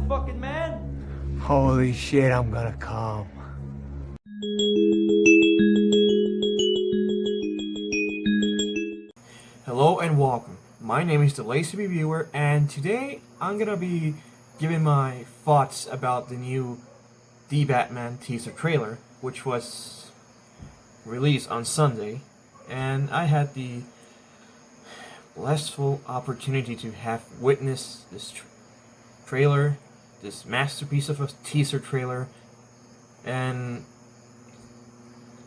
fucking man? Holy shit, I'm gonna come. Hello and welcome. My name is the Lazy Reviewer, and today I'm gonna be giving my thoughts about the new The Batman teaser trailer, which was released on Sunday, and I had the blissful opportunity to have witnessed this trailer, this masterpiece of a teaser trailer, and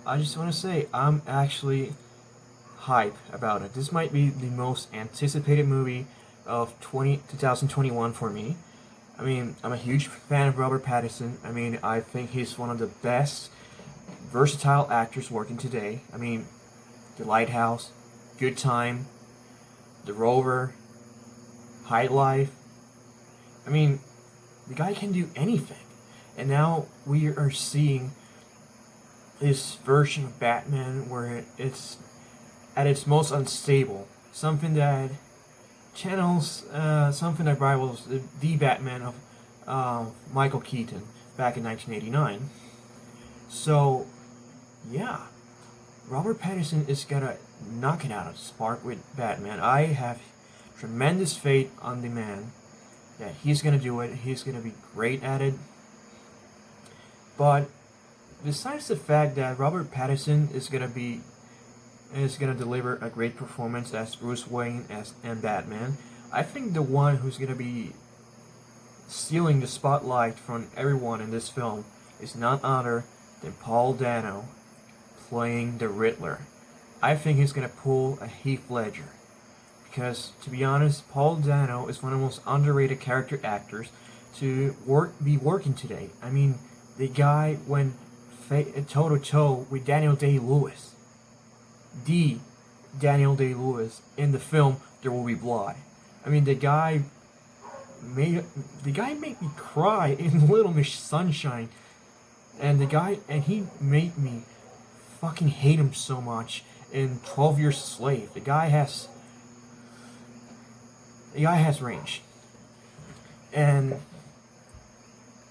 I just want to say I'm actually hype about it. This might be the most anticipated movie of 2021 for me. I mean, I'm a huge fan of Robert Pattinson. I mean, I think he's one of the best versatile actors working today. I mean, The Lighthouse, Good Time, The Rover, High Life. I mean, the guy can do anything. And now we are seeing this version of Batman where it's at its most unstable. Something that channels, something that rivals the Batman of Michael Keaton back in 1989. So, yeah, Robert Pattinson is gonna knock it out of the park with Batman. I have tremendous faith on the man that he's gonna do it. He's gonna be great at it. But besides the fact that Robert Pattinson is gonna deliver a great performance as Bruce Wayne and Batman, I think the one who's gonna be stealing the spotlight from everyone in this film is none other than Paul Dano playing the Riddler. I think he's gonna pull a Heath Ledger. Because, to be honest, Paul Dano is one of the most underrated character actors to be working today. I mean, the guy went toe-to-toe with Daniel Day-Lewis. The Daniel Day-Lewis in the film There Will Be Blood. I mean, the guy made me cry in Little Miss Sunshine, and he made me fucking hate him so much in 12 Years a Slave. The guy has range, and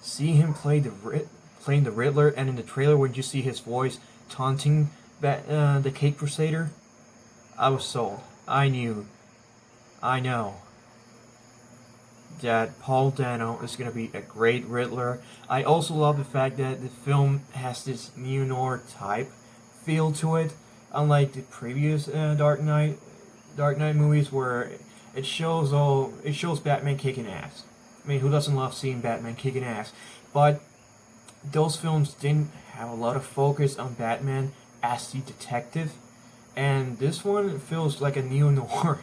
seeing him playing the Riddler, and in the trailer when you see his voice taunting the Cape Crusader, I was sold. I know that Paul Dano is going to be a great Riddler. I also love the fact that the film has this neo-noir type feel to it, unlike the previous Dark Knight movies where it shows Batman kicking ass. I mean, who doesn't love seeing Batman kicking ass? But those films didn't have a lot of focus on Batman as the detective, and this one feels like a neo-noir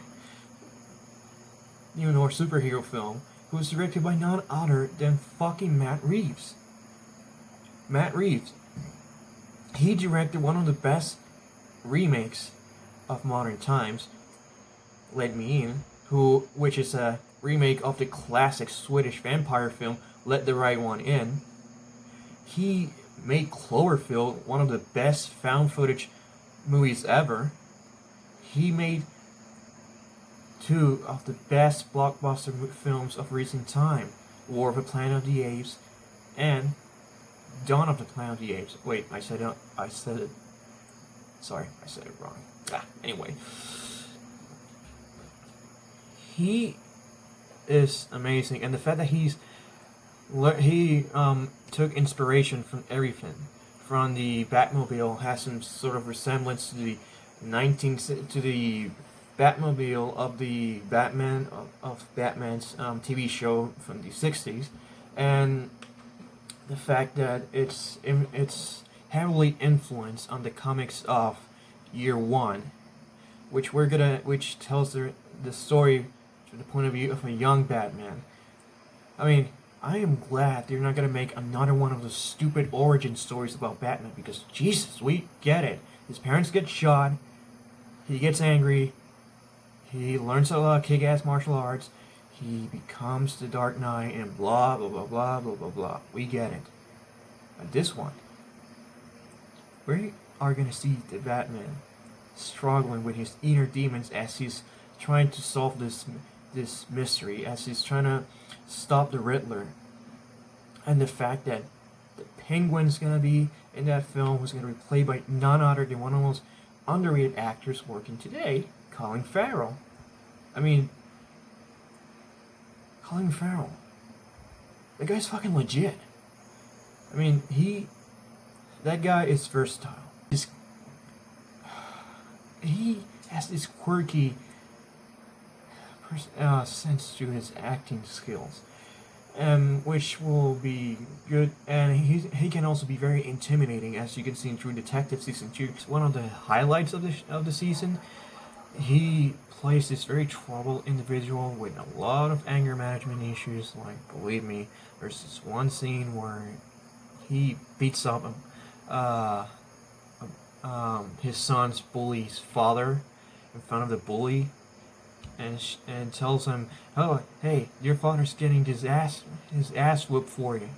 superhero film, who's directed by none other than fucking Matt Reeves. He directed one of the best remakes of modern times, Let Me In, which is a remake of the classic Swedish vampire film Let the Right One In. He made Cloverfield one of the best found footage movies ever. He made two of the best blockbuster films of recent time, War of the Planet of the Apes and Dawn of the Planet of the Apes. Wait, I said it. Sorry, I said it wrong. Anyway. He is amazing, and the fact that he took inspiration from everything. From the Batmobile, has some sort of resemblance to the Batmobile of the Batman's TV show from the 60s, and the fact that it's heavily influenced on the comics of Year One, which tells the story from the point of view of a young Batman. I mean, I am glad they're not gonna make another one of those stupid origin stories about Batman, because Jesus, we get it. His parents get shot, he gets angry, he learns a lot of kick-ass martial arts, he becomes the Dark Knight, and blah blah blah blah blah blah blah. We get it. But this one, we are gonna see the Batman struggling with his inner demons as he's trying to solve this mystery, as he's trying to stop the Riddler and the fact that the Penguin's gonna be in that film, who's gonna be played by none other than one of the most underrated actors working today, Colin Farrell. I mean, Colin Farrell. That guy's fucking legit. I mean, that guy is versatile. He has this quirky sense to his acting skills, which will be good, and he can also be very intimidating, as you can see in True Detective season 2. One of the highlights of the season, he plays this very troubled individual with a lot of anger management issues. Like, believe me, there's this one scene where he beats up his son's bully's father in front of the bully, and tells him, "Oh, hey, your father's getting his ass whooped for you.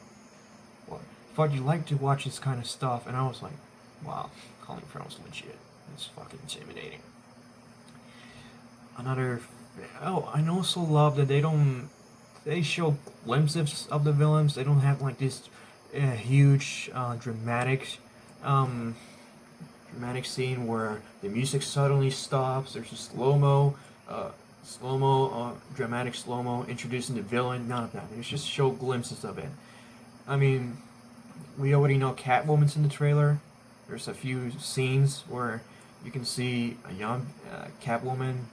Well, thought you'd like to watch this kind of stuff." And I was like, "Wow, Colin Farrell's legit. It's fucking intimidating." I also love that they show glimpses of the villains. They don't have like this huge dramatic scene where the music suddenly stops. There's a dramatic slow-mo introducing the villain. None of that. They just show glimpses of it. I mean, we already know Catwoman's in the trailer. There's a few scenes where you can see a young Catwoman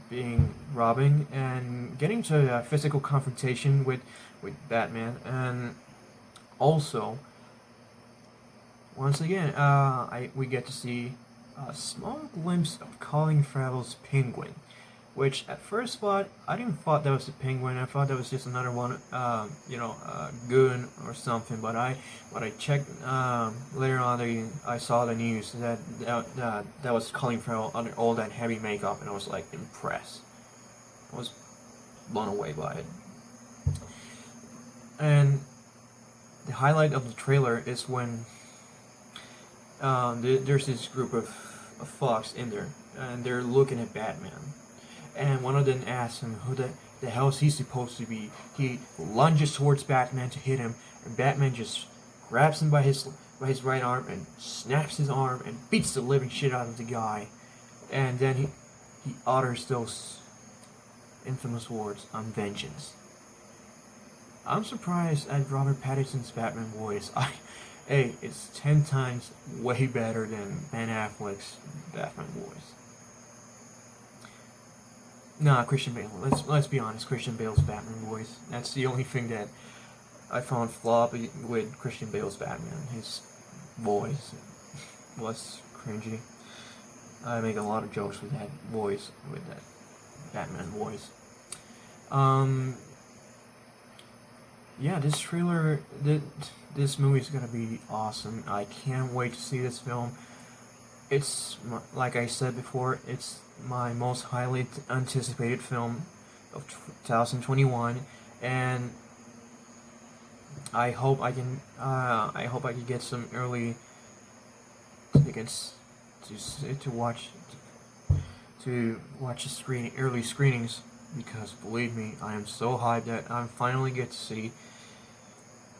being robbing and getting to a physical confrontation with Batman. And also, once again, we get to see a small glimpse of Colin Farrell's Penguin, which at first thought, I didn't thought that was the Penguin. I thought that was just another one, goon or something. But when I checked later on, I saw the news that was Colin Farrell under all that heavy makeup, and I was like impressed. I was blown away by it. And the highlight of the trailer is when there's this group of thugs in there, and they're looking at Batman. And one of them asks him who the hell is he supposed to be. He lunges towards Batman to hit him, and Batman just grabs him by his right arm and snaps his arm and beats the living shit out of the guy. And then he utters those infamous words, "I'm vengeance." I'm surprised at Robert Pattinson's Batman voice. Hey, it's 10 times way better than Ben Affleck's Batman voice. Nah, Christian Bale. Let's be honest. Christian Bale's Batman voice. That's the only thing that I found floppy with Christian Bale's Batman. His voice was cringy. I make a lot of jokes with that voice, with that Batman voice. Yeah, this trailer, this movie is gonna be awesome. I can't wait to see this film. It's, like I said before, it's my most highly anticipated film of 2021, and I hope I can get some early tickets to watch the early screenings, because believe me, I am so hyped that I finally get to see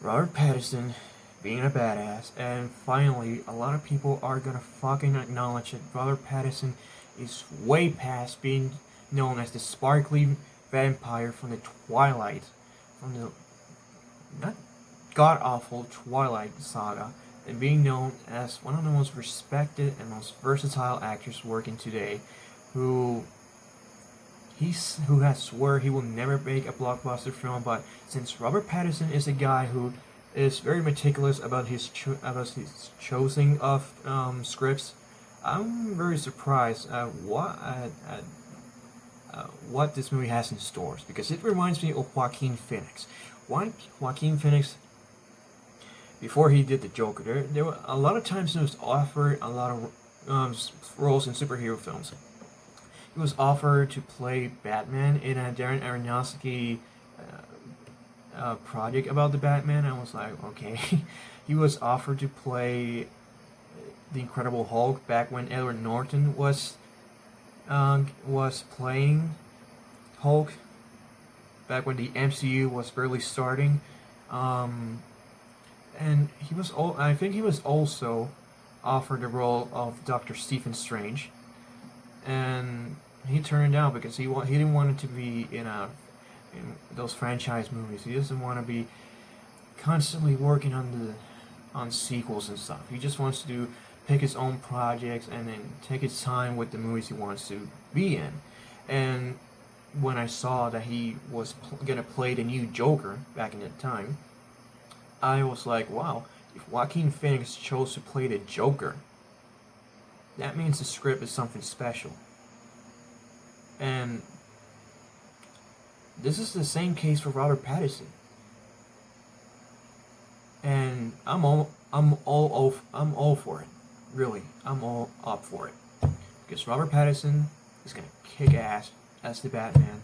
Robert Pattinson being a badass, and finally a lot of people are gonna fucking acknowledge that Robert Pattinson is way past being known as the sparkly vampire from the Twilight, from the not god-awful Twilight saga, and being known as one of the most respected and most versatile actors working today, who has swore he will never make a blockbuster film. But since Robert Pattinson is a guy who is very meticulous about his choosing of scripts, I'm very surprised at what this movie has in stores, because it reminds me of Joaquin Phoenix. Joaquin Phoenix, before he did the Joker, there were a lot of times he was offered a lot of roles in superhero films. He was offered to play Batman in a Darren Aronofsky project about the Batman. I was like, okay. He was offered to play the Incredible Hulk back when Edward Norton was playing Hulk back when the MCU was barely starting. And I think he was also offered the role of Doctor Stephen Strange, and he turned it down because he didn't want it to be in those franchise movies. He doesn't want to be constantly working on sequels and stuff. He just wants to pick his own projects and then take his time with the movies he wants to be in. And when I saw that he was gonna play the new Joker back in that time, I was like, wow, if Joaquin Phoenix chose to play the Joker, that means the script is something special. And this is the same case for Robert Pattinson. And I'm all for it. Really, I'm all up for it. Because Robert Pattinson is gonna kick ass as the Batman.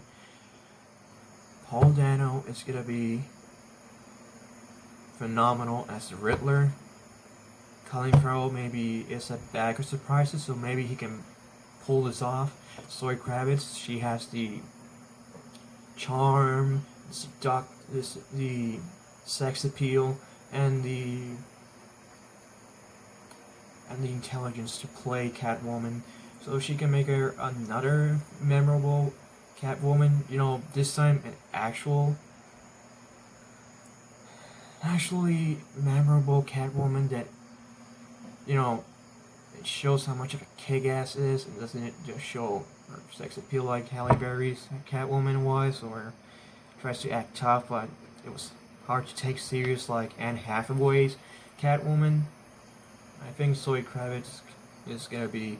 Paul Dano is gonna be phenomenal as the Riddler. Colin Farrell maybe is a bag of surprises, so maybe he can pull this off. Zoe Kravitz, she has the charm, the sex appeal, and the intelligence to play Catwoman, so she can make her another memorable Catwoman. You know, this time an actually memorable Catwoman that, you know, it shows how much of a kick-ass it is. It doesn't just show her sex appeal like Halle Berry's Catwoman was, or tries to act tough, but it was hard to take serious like Anne Hathaway's Catwoman. I think Zoe Kravitz is gonna be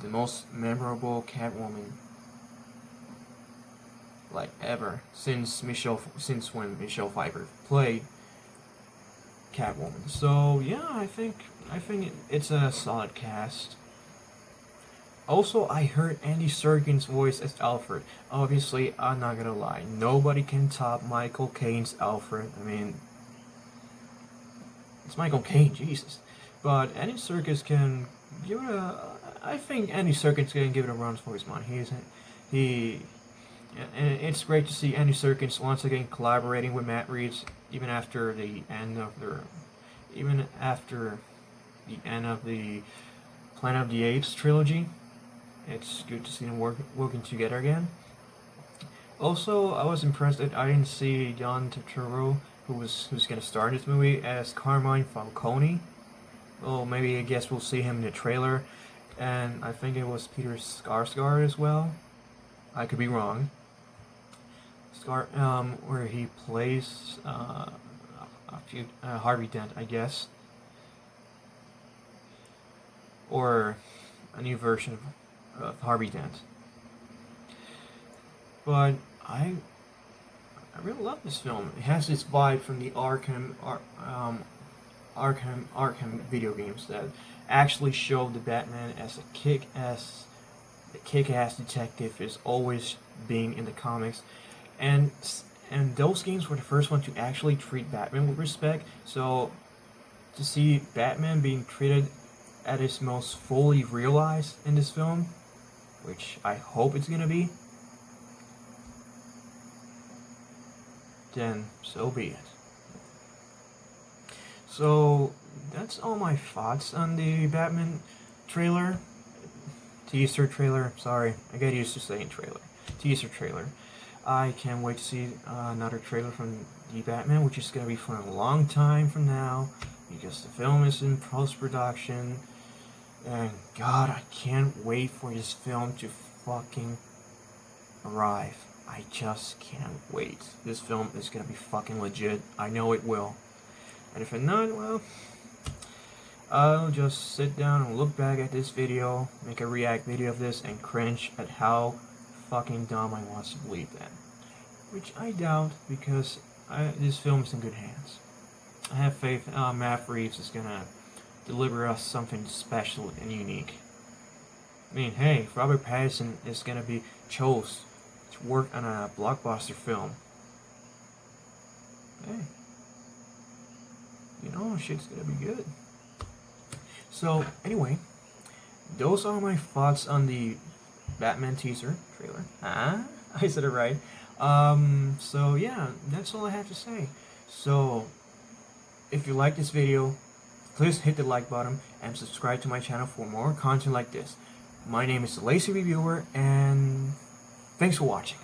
the most memorable Catwoman like ever since when Michelle Pfeiffer played Catwoman. So yeah, I think it's a solid cast. Also, I heard Andy Serkis's voice as Alfred. Obviously, I'm not gonna lie, nobody can top Michael Caine's Alfred. I mean, it's Michael Caine, Jesus. But Andy Serkis can give it a. I think Andy Serkis can give it a run for his money. And it's great to see Andy Serkis once again collaborating with Matt Reeves, even after the end of the Planet of the Apes trilogy. It's good to see them working together again. Also, I was impressed that I didn't see John Turturro, who's gonna star in this movie, as Carmine Falcone. Well, maybe I guess we'll see him in the trailer, and I think it was Peter Skarsgård as well. I could be wrong. Where he plays Harvey Dent, I guess, or a new version of Harvey Dent. But I really love this film. It has this vibe from the Arkham video games that actually show the Batman as a kick-ass detective is always being in the comics, and those games were the first one to actually treat Batman with respect. So to see Batman being treated at its most fully realized in this film, which I hope it's gonna be, then so be it. So that's all my thoughts on the Batman trailer. Teaser trailer. Sorry, I get used to saying trailer. Teaser trailer. I can't wait to see another trailer from the Batman, which is going to be for a long time from now, because the film is in post-production. And God, I can't wait for this film to fucking arrive. I just can't wait. This film is going to be fucking legit. I know it will. And if it's not, well, I'll just sit down and look back at this video, make a react video of this, and cringe at how fucking dumb I was to believe that. Which I doubt, because this film is in good hands. I have faith Matt Reeves is gonna deliver us something special and unique. I mean, hey, if Robert Pattinson is gonna be chose to work on a blockbuster film, hey, you know, shit's gonna be good. So, anyway, those are my thoughts on the Batman teaser trailer. I said it right. So yeah, that's all I have to say. So if you like this video, please hit the like button and subscribe to my channel for more content like this. My name is the Lazy Reviewer, and thanks for watching.